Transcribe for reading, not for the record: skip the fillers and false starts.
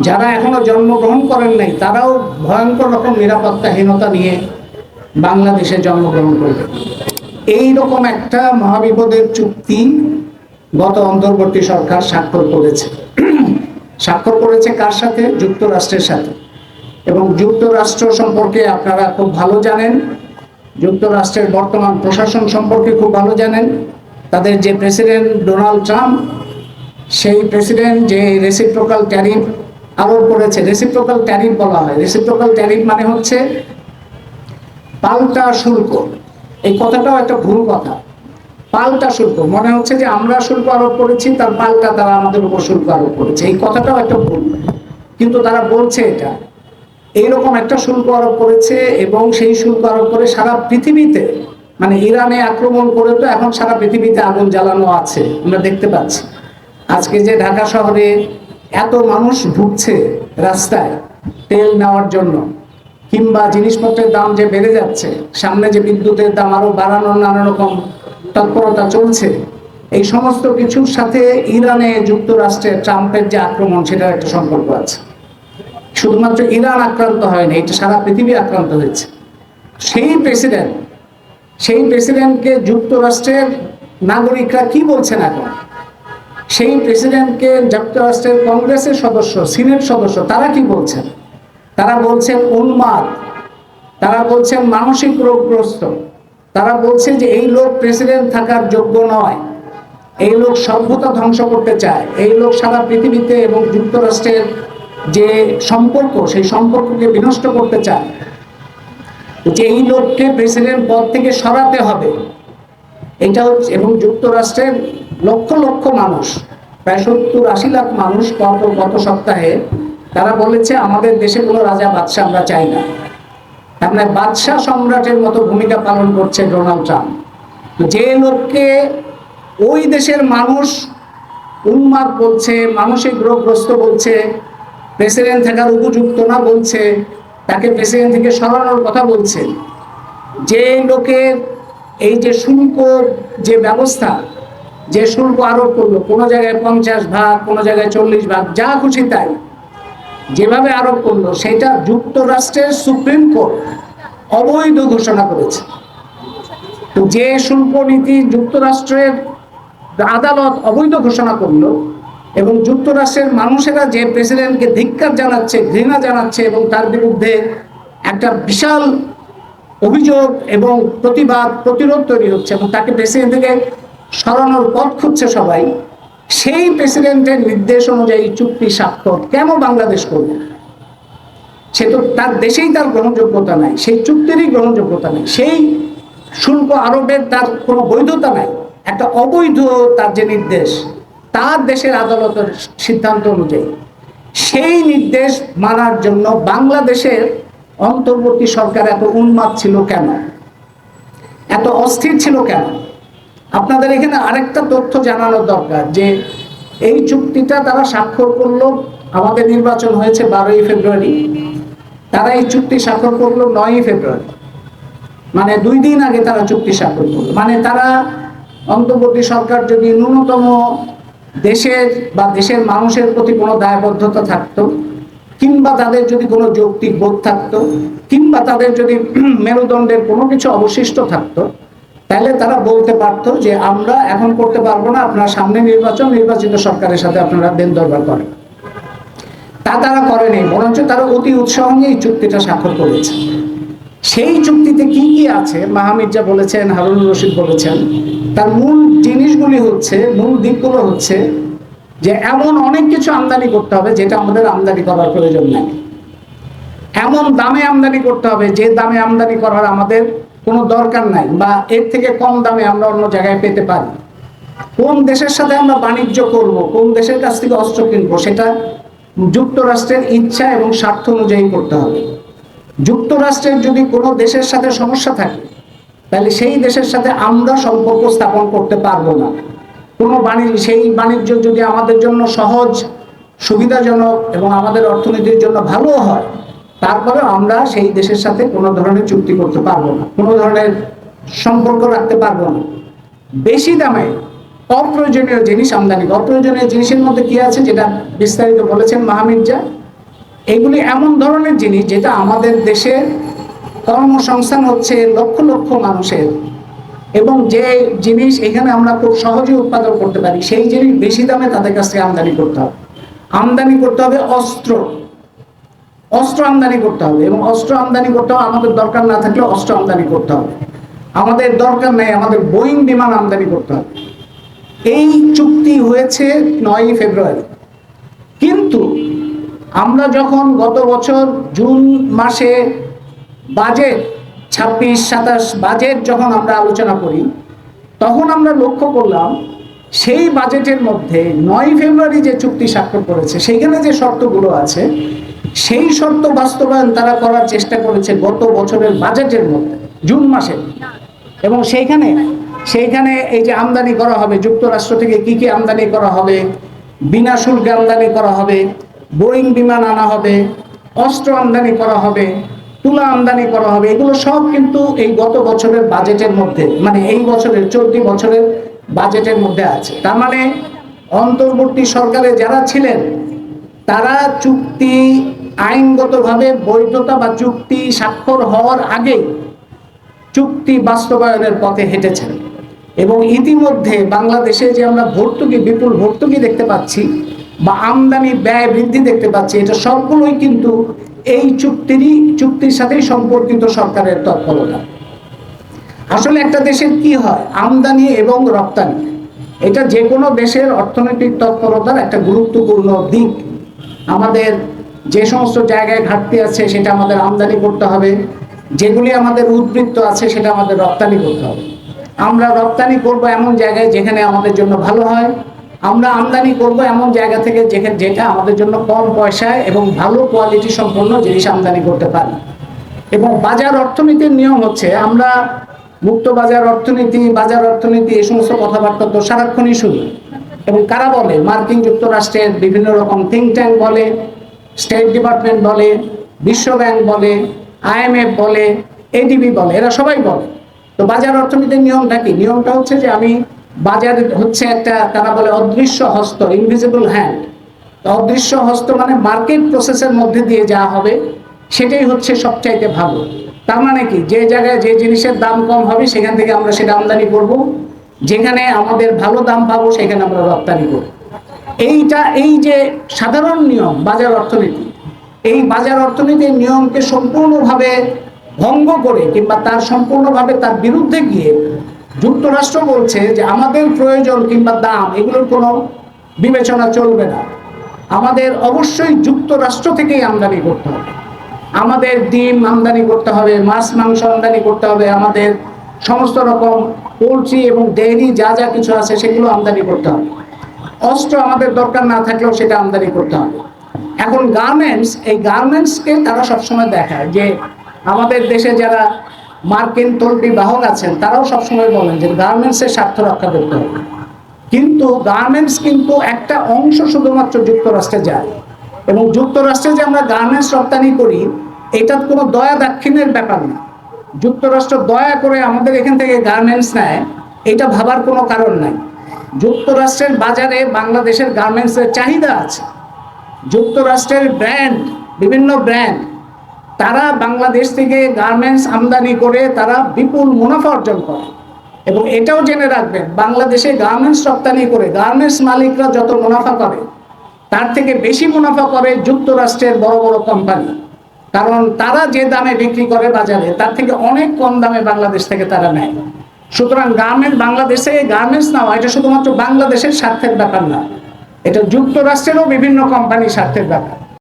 যারা এখনো জন্মগ্রহণ করেন নাই তারাও ভয়ঙ্কর রকম নিরাপত্তাহীনতা নিয়ে বাংলাদেশে জন্মগ্রহণ করবে। এইরকম একটা মহাবিপদের চুক্তি গত অন্তর্বর্তী সরকার স্বাক্ষর করেছে। স্বাক্ষর করেছে কার সাথে? যুক্তরাষ্ট্রের সাথে। এবং যুক্তরাষ্ট্র সম্পর্কে আপনারা খুব ভালো জানেন, যুক্তরাষ্ট্রের বর্তমান প্রশাসন সম্পর্কে খুব ভালো জানেন। তাদের যে প্রেসিডেন্ট ডোনাল্ড ট্রাম্প, সেই প্রেসিডেন্ট যে রেসিপ্রোকাল ট্যারিফ আরোপ করেছে, রেসিপ্রোকাল ট্যারিফ বলা হয়। রেসিপ্রোকাল ট্যারিফ মানে হচ্ছে পাল্টা শুল্ক। এই কথাটাও একটা ভুল কথা। পাল্টা শুল্ক মনে হচ্ছে যে আমরা শুল্ক আরোপ করেছি, তার পাল্টা তারা আমাদের উপর শুল্ক আরোপ করেছে। এই কথাটাও একটা ভুল, কিন্তু তারা বলছে এটা এইরকম একটা শুল্ক আরোপ করেছে। এবং সেই শুল্ক আরোপ করে সারা পৃথিবীতে, মানে ইরানে আক্রমণ করে তো এখন সারা পৃথিবীতে আগুন জ্বালানো আছে, আমরা দেখতে পাচ্ছি। আজকে যে ঢাকা শহরে এত মানুষ ঢুকছে রাস্তায় তেল নেওয়ার জন্য, কিংবা জিনিসপত্রের দাম যে বেড়ে যাচ্ছে, সামনে যে বিদ্যুতের দাম আরো বাড়ানোর নানা রকম তৎপরতা চলছে, এই সমস্ত কিছুর সাথে ইরানে যুক্তরাষ্ট্রের ট্রাম্পের যে আক্রমণ, সেটার একটা সম্পর্ক আছে। শুধুমাত্র ইরান আক্রান্ত হয়নি, এটা সারা পৃথিবী আক্রান্ত হয়েছে। সেই প্রেসিডেন্টকে যুক্তরাষ্ট্রের নাগরিকরা কি বলছেন এখন? সেই প্রেসিডেন্টকে যুক্তরাষ্ট্রের কংগ্রেসের সদস্য, সিনেট সদস্য, তারা কি বলছেন? তারা বলছেন উন্মাদ, তারা বলছেন মানসিক রোগগ্রস্ত, তারা বলছে যে এই লোক প্রেসিডেন্ট থাকার যোগ্য নয়, এই লোক সভ্যতা ধ্বংস করতে চায়, এই লোক সারা পৃথিবীতে এবং যুক্তরাষ্ট্রের যে সম্পর্ক, সেই সম্পর্ককে বিনষ্ট করতে চায়, যে এই লোককে প্রেসিডেন্ট পদ থেকে সরাতে হবে। এটা হচ্ছে, এবং যুক্তরাষ্ট্রের লক্ষ লক্ষ মানুষ, প্রায় 70-80 লাখ মানুষ গত সপ্তাহে তারা বলেছে আমাদের দেশে কোনো রাজা বাদশাহ আমরা চাই না। তার মানে বাদশাহ সম্রাটের মতো ভূমিকা পালন করছে ডোনাল্ড ট্রাম্প। যে লোককে ওই দেশের মানুষ উন্মাদ বলছে, মানসিক রোগগ্রস্ত বলছে, প্রেসিডেন্ট থাকার উপযুক্ত না বলছে, তাকে প্রেসিডেন্ট থেকে সরানোর কথা বলছে, যে লোকের এই যে শুল্ক যে ব্যবস্থা, যে শুল্ক আরোপ করলো, কোনো জায়গায় 50 ভাগ, কোনো জায়গায় 40 ভাগ, যা খুশি তাই যেভাবে আরোপ করলো, সেটা যুক্তরাষ্ট্রের সুপ্রিম কোর্ট অবৈধ ঘোষণা করেছে। তো যে শুল্ক নীতি যুক্তরাষ্ট্রের আদালত অবৈধ ঘোষণা করলো, এবং যুক্তরাষ্ট্রের মানুষেরা যে প্রেসিডেন্টকে ধিক্কার জানাচ্ছে, ঘৃণা জানাচ্ছে, এবং তার বিরুদ্ধে একটা বিশাল অভিযোগ এবং প্রতিরোধ তৈরি হচ্ছে, এবং তাকে প্রেসিডেন্ট থেকে সরানোর পথ খুঁজছে সবাই, সেই প্রেসিডেন্টের নির্দেশ অনুযায়ী চুক্তি স্বাক্ষর কেন বাংলাদেশ করবে? সে তো তার দেশেই তার গ্রহণযোগ্যতা নাই, সেই চুক্তিরই গ্রহণযোগ্যতা নেই, সেই শুল্ক আরোপের তার কোনো বৈধতা নাই। একটা অবৈধ তার যে নির্দেশ, তার দেশের আদালতের সিদ্ধান্ত অনুযায়ী, সেই নির্দেশ মানার জন্য বাংলাদেশের অন্তর্বর্তী সরকার এত উন্মাদ ছিল কেন, এত অস্থির ছিল কেন? আপনাদের এখানে আরেকটা তথ্য জানানোর দরকার, যে এই চুক্তিটা তারা স্বাক্ষর করলো, আমাদের নির্বাচন হয়েছে 12ই ফেব্রুয়ারি, তারা এই চুক্তি স্বাক্ষর করলো 9ই ফেব্রুয়ারি, মানে 2 দিন আগে তারা চুক্তি স্বাক্ষর করলো। মানে তারা, অন্তর্বর্তী সরকার যদি ন্যূনতম দেশের বা দেশের মানুষের প্রতি কোনো দায়বদ্ধতা থাকতো, কিংবা তাদের যদি কোনো যৌক্তিক বোধ থাকতো, কিংবা তাদের যদি মেরুদণ্ডের কোনো কিছু অবশিষ্ট থাকতো, তাহলে তারা বলতে পারতো যে আমরা এখন করতে পারবো না, আপনারা সামনে নির্বাচিত সরকারের সাথে আপনারা দেন দরবার করেন। তা তারা করেনি, বরঞ্চ তারা অতি উৎসাহ নিয়ে এই চুক্তিটা স্বাক্ষর করেছে। সেই চুক্তিতে কি কি আছে মাহমির্জা বলেছেন, হারুনুর রশিদ বলেছেন, তার মূল জিনিসগুলি হচ্ছে, মূল দিকগুলো হচ্ছে যে এমন অনেক কিছু আমদানি করতে হবে যেটা আমাদের আমদানি করার প্রয়োজন নেই, এমন দামে আমদানি করতে হবে যে দামে আমদানি করার আমাদের কোনো দরকার নাই, বা এর থেকে কম দামে আমরা অন্য জায়গায় পেতে পারি। কোন দেশের সাথে আমরা বাণিজ্য করব, কোন দেশের কাছ থেকে অস্ত্র কিনবো, সেটা যুক্তরাষ্ট্রের ইচ্ছা এবং স্বার্থ অনুযায়ী করতে হবে। যুক্তরাষ্ট্রের যদি কোনো দেশের সাথে সমস্যা থাকে, তাহলে সেই দেশের সাথে আমরা সম্পর্ক স্থাপন করতে পারবো না। কোনো সেই বাণিজ্য যদি আমাদের জন্য সহজ, সুবিধাজনক এবং আমাদের অর্থনীতির জন্য ভালো হয়, তারপরে আমরা সেই দেশের সাথে কোনো ধরনের চুক্তি করতে পারবো না, কোনো ধরনের সম্পর্ক রাখতে পারবো না। বেশি দামে অপ্রয়োজনীয় জিনিস আমদানি। অপ্রয়োজনীয় জিনিসের মধ্যে কি আছে যেটা বিস্তারিত বলেছেন মাহমিদজা, এগুলি এমন ধরনের জিনিস যেটা আমাদের দেশে কর্মসংস্থান হচ্ছে লক্ষ লক্ষ মানুষের, এবং যে জিনিস এখানে আমরা খুব সহজে উৎপাদন করতে পারি সেই জিনিস বেশি দামে তাদের কাছ থেকে আমদানি করতে হবে। আমদানি করতে হবে অস্ত্র আমদানি করতে হবে, এবং অস্ত্র আমদানি করতে হবে আমাদের দরকার না থাকলে অস্ত্র আমদানি করতে হবে। আমাদের দরকার নেই, আমাদের বোয়িং বিমান আমদানি করতে হবে। এই চুক্তি হয়েছে 9ই ফেব্রুয়ারি, কিন্তু আমরা যখন গত বছর জুন মাসে বাজেট 26-27 বাজেট যখন আমরা আলোচনা করি, তখন আমরা লক্ষ্য করলাম সেই বাজেটের মধ্যে 9ই ফেব্রুয়ারি যে চুক্তি স্বাক্ষর করেছে সেইখানে যে শর্তগুলো আছে সেই শর্ত বাস্তবায়ন তারা করার চেষ্টা করেছে গত বছরের বাজেটের মধ্যে জুন মাসে। এবং সেইখানে এই যে আমদানি করা হবে, যুক্তরাষ্ট্র থেকে কি কি আমদানি করা হবে, বিনা শুল্কে আমদানি করা হবে, বোয়িং বিমান আনা হবে, অস্ত্র আমদানি করা হবে, তুলা আমদানি করা হবে, এগুলো সব কিন্তু এই গত বছরের বাজেটের মধ্যে, মানে এই বছরের চলতি বছরের বাজেটের মধ্যে আছে। তার মানে অন্তর্বর্তী সরকারে যারা ছিলেন তারা চুক্তি আইনগতভাবে বৈধতা বা চুক্তি স্বাক্ষর হওয়ার আগে চুক্তি বাস্তবায়নের পথে হেঁটেছেন। এবং ইতিমধ্যে বাংলাদেশে যে আমরা ভর্তুকি, বিপুল ভর্তুকি দেখতে পাচ্ছি বা আমদানি ব্যয় বৃদ্ধি দেখতে পাচ্ছি, এটা সবগুলোই কিন্তু এই চুক্তির সাথেই সম্পর্কিত সরকারের তৎপরতা। আসলে একটা দেশের কি হয়, আমদানি এবং রপ্তানি, এটা যে কোনো দেশের অর্থনৈতিক তৎপরতার একটা গুরুত্বপূর্ণ দিক। আমাদের যে সমস্ত জায়গায় ঘাটতি আছে সেটা আমাদের আমদানি করতে হবে, যেগুলি আমাদের উদ্বৃত্ত আছে সেটা আমাদের রপ্তানি করতে হবে। আমরা রপ্তানি করব এমন জায়গায় যেখানে আমাদের জন্য ভালো হয়, আমরা আমদানি করব এমন জায়গা থেকে যেটা আমাদের জন্য কম পয়সায় এবং ভালো কোয়ালিটি সম্পন্ন জিনিস আমদানি করতে পারি। এবং বাজার অর্থনীতির নিয়ম হচ্ছে, আমরা মুক্ত বাজার অর্থনীতি এই সমস্ত কথাবার্তা তো সারাক্ষণই শুনি। এবং কারা বলে? মার্কিন যুক্তরাষ্ট্রের বিভিন্ন রকম থিঙ্ক ট্যাঙ্ক বলে, স্টেট ডিপার্টমেন্ট বলে, বিশ্ব ব্যাংক বলে, IMF বলে, ADB বলে, এরা সবাই বলে। তো বাজার অর্থনীতির নিয়মটা কি? নিয়মটা হচ্ছে যে বাজার হচ্ছে একটা, তারা বলে অদৃশ্য হস্ত, ইনভিজিবল হ্যান্ড। অদৃশ্য হস্ত মানে মার্কেট প্রসেসের মধ্যে দিয়ে যা হবে সেটাই হচ্ছে সবচাইতে ভালো। তার মানে কি, যে জায়গায় যে জিনিসের দাম কম হবে সেখান থেকে আমরা সেটা আমদানি করব, যেখানে আমাদের ভালো দাম পাবো সেখানে আমরা রপ্তানি করব। এই যে সাধারণ নিয়ম বাজার অর্থনীতি, এই বাজার অর্থনীতির নিয়মকে সম্পূর্ণভাবে ভঙ্গ করে কিংবা তার সম্পূর্ণভাবে তার বিরুদ্ধে গিয়ে যুক্তরাষ্ট্র বলছে যে আমাদের প্রয়োজন কিংবা দাম এগুলোর কোনো বিবেচনা চলবে না, আমাদের অবশ্যই যুক্তরাষ্ট্র থেকেই আমদানি করতে হবে, আমাদের ডিম আমদানি করতে হবে, মাছ মাংস আমদানি করতে হবে, আমাদের সমস্ত রকম পোলট্রি এবং ডেয়ারি যা যা কিছু আছে সেগুলো আমদানি করতে হবে, অস্ত্র আমাদের দরকার না থাকলেও সেটা আমদানি করতে হবে। এখন এই গার্মেন্টসকে তারা সবসময় দেখায় যে আমাদের দেশে যারা মার্কিন তল্পি বাহক আছেন তারাও সবসময় বলেন যে গার্মেন্টসের স্বার্থ রক্ষা করতে হবে, কিন্তু গার্মেন্টস কিন্তু একটা অংশ শুধুমাত্র যুক্তরাষ্ট্রে যায়। এবং যুক্তরাষ্ট্রে যে আমরা গার্মেন্টস রপ্তানি করি এটা কোনো দয়া দাক্ষিণ্যের ব্যাপার না। যুক্তরাষ্ট্র দয়া করে আমাদের এখান থেকে গার্মেন্টস নেয় এটা ভাবার কোনো কারণ নাই। যুক্তরাষ্ট্রের বাজারে বাংলাদেশের গার্মেন্টসের চাহিদা আছে। যুক্তরাষ্ট্রের বিভিন্ন ব্র্যান্ড তারা বাংলাদেশ থেকে গার্মেন্টস আমদানি করে তারা বিপুল মুনাফা অর্জন করে। এবং এটাও জেনে রাখবেন, বাংলাদেশে গার্মেন্টস রপ্তানি করে গার্মেন্টস মালিকরা যত মুনাফা করে তার থেকে বেশি মুনাফা করে যুক্তরাষ্ট্রের বড় বড় কোম্পানি, কারণ তারা যে দামে বিক্রি করে বাজারে তার থেকে অনেক কম দামে বাংলাদেশ থেকে তারা নেয়। সুতরাং বাংলাদেশে গার্মেন্টস নেওয়া এটা শুধুমাত্র বাংলাদেশের স্বার্থের ব্যাপার না, এটা যুক্তরাষ্ট্রেরও বিভিন্ন কোম্পানির স্বার্থের ব্যাপার।